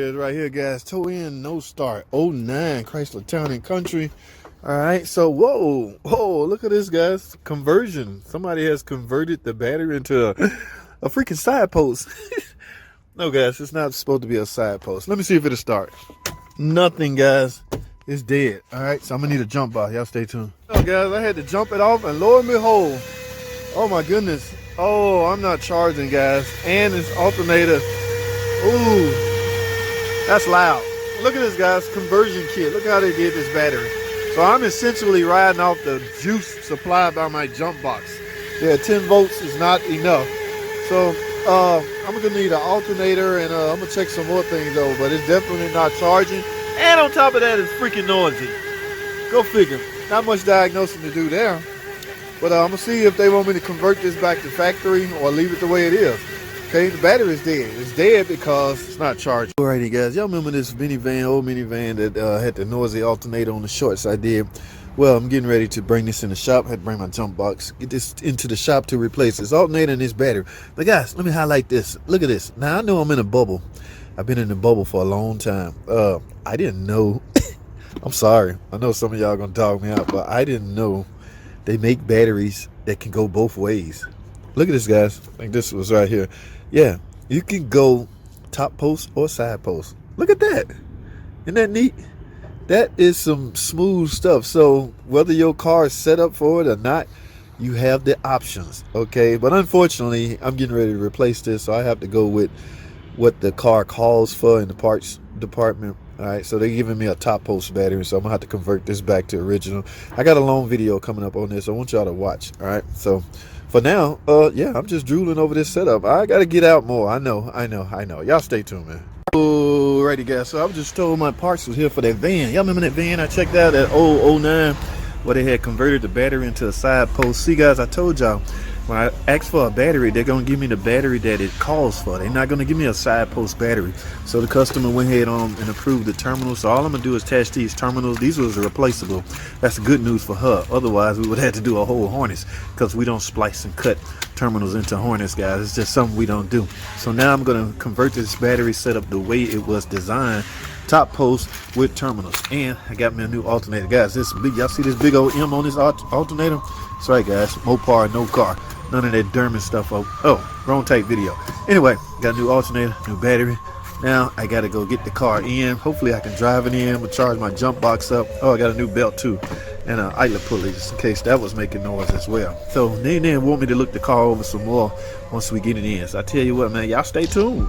Right here, guys. Toe in, no start. '09 Chrysler Town and Country. All right, so whoa, look at this, guys. Conversion. Somebody has converted the battery into a freaking side post. No, guys, it's not supposed to be a side post. Let me see if it'll start. Nothing, guys. It's dead. All right, so I'm gonna need a jump off. Y'all stay tuned. Oh, guys, I had to jump it off, and lo and behold, oh my goodness. Oh, I'm not charging, guys. And this alternator. Ooh. That's loud. Look at this, guys. Conversion kit. Look how they did this battery. So I'm essentially riding off the juice supplied by my jump box. Yeah, 10 volts is not enough. So I'm going to need an alternator, and I'm going to check some more things over, but it's definitely not charging. And on top of that, it's freaking noisy. Go figure. Not much diagnosing to do there. But I'm going to see if they want me to convert this back to factory or leave it the way it is. Okay, the battery is dead. It's dead because it's not charging. Alrighty, guys, y'all remember this minivan, old minivan that had the noisy alternator on the shorts? I did. Well, I'm getting ready to bring this in the shop. I had to bring my jump box, get this into the shop to replace this alternator and this battery. But guys, let me highlight this. Look at this. Now I know I'm in a bubble. I've been in the bubble for a long time. I didn't know. I'm sorry. I know some of y'all gonna dog me out, but I didn't know they make batteries that can go both ways. Look at this, guys. I think this was right here. Yeah, you can go top post or side post. Look at that. Isn't that neat? That is some smooth stuff. So whether your car is set up for it or not, you have the options. Okay, but unfortunately, I'm getting ready to replace this, so I have to go with what the car calls for in the parts department. All right, so they're giving me a top post battery, so I'm gonna have to convert this back to original. I got a long video coming up on this. I want y'all to watch. All right, so for now, yeah, I'm just drooling over this setup. I gotta get out more. I know. Y'all stay tuned, man. Alrighty, guys, so I was just told my parts was here for that van. Y'all remember that van I checked out at 09 where they had converted the battery into a side post? See, guys, I told y'all, when I asked for a battery, they're gonna give me the battery that it calls for. They're not gonna give me a side post battery. So the customer went ahead on and approved the terminals. So all I'm gonna do is attach these terminals. These was replaceable. That's good news for her. Otherwise, we would have to do a whole harness because we don't splice and cut terminals into harness, guys. It's just something we don't do. So now I'm gonna convert this battery setup the way it was designed. Top post with terminals, and I got me a new alternator, guys. This big, y'all see this big old M on this alternator? That's right, guys. Mopar, no car. None of that Derman stuff. Oh, wrong type video. Anyway, got a new alternator, new battery. Now I gotta go get the car in. Hopefully I can drive it in. We'll charge my jump box up. Oh, I got a new belt too, and an idler pulley just in case that was making noise as well. So they then want me to look the car over some more once we get it in. So I tell you what, man, y'all stay tuned.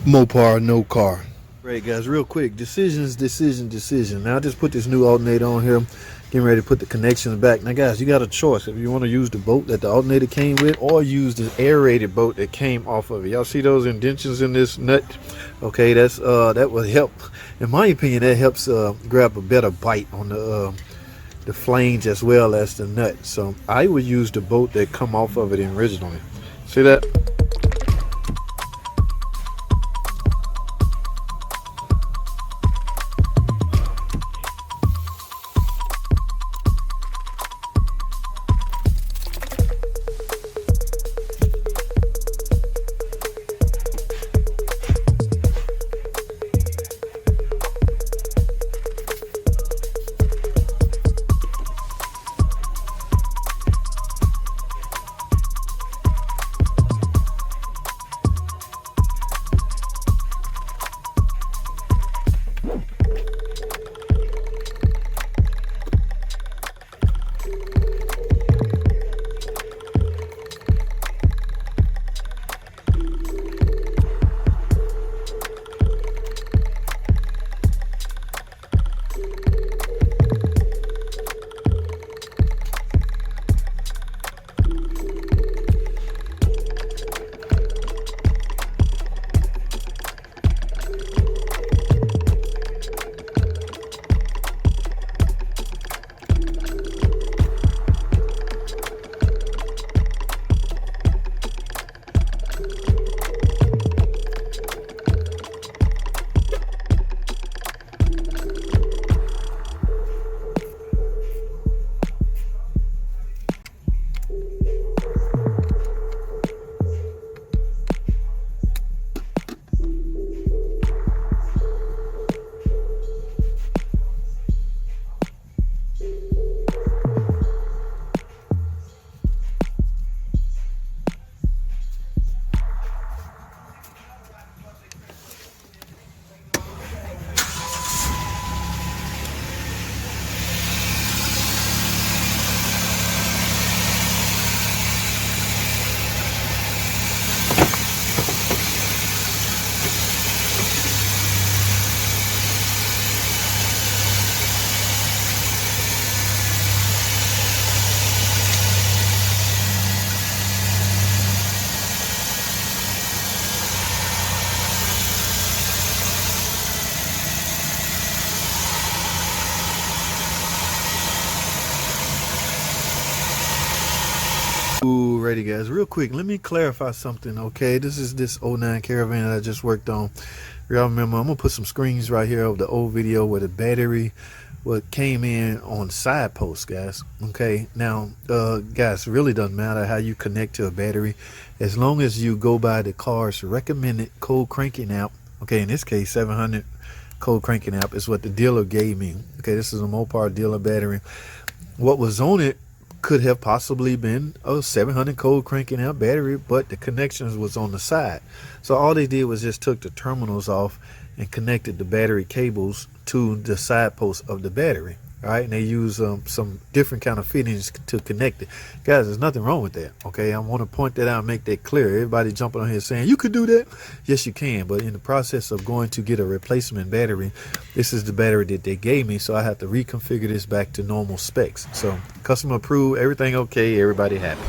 Mopar, no car. Right, guys, real quick, decision. Now I just put this new alternator on here, getting ready to put the connections back. Now guys, you got a choice if you want to use the bolt that the alternator came with or use the aerated bolt that came off of it. Y'all see those indentions in this nut? Okay, that's that will help. In my opinion, that helps grab a better bite on the flange as well as the nut. So I would use the bolt that come off of it originally. See that? Alrighty guys, real quick, let me clarify something, okay? This is this 09 Caravan that I just worked on. Y'all remember, I'm gonna put some screens right here of the old video where the battery what came in on side posts, guys. Okay, now guys, really doesn't matter how you connect to a battery as long as you go by the car's recommended cold cranking amp. Okay, in this case 700 cold cranking amp is what the dealer gave me. Okay, this is a Mopar dealer battery. What was on it could have possibly been a 700 cold cranking amp battery, but the connections was on the side. So all they did was just took the terminals off and connected the battery cables to the side post of the battery. All right, and they use some different kind of fittings to connect it. Guys, there's nothing wrong with that. Okay, I want to point that out and make that clear. Everybody jumping on here saying you could do that. Yes, you can, but in the process of going to get a replacement battery, this is the battery that they gave me, so I have to reconfigure this back to normal specs. So customer approved, everything okay, everybody happy.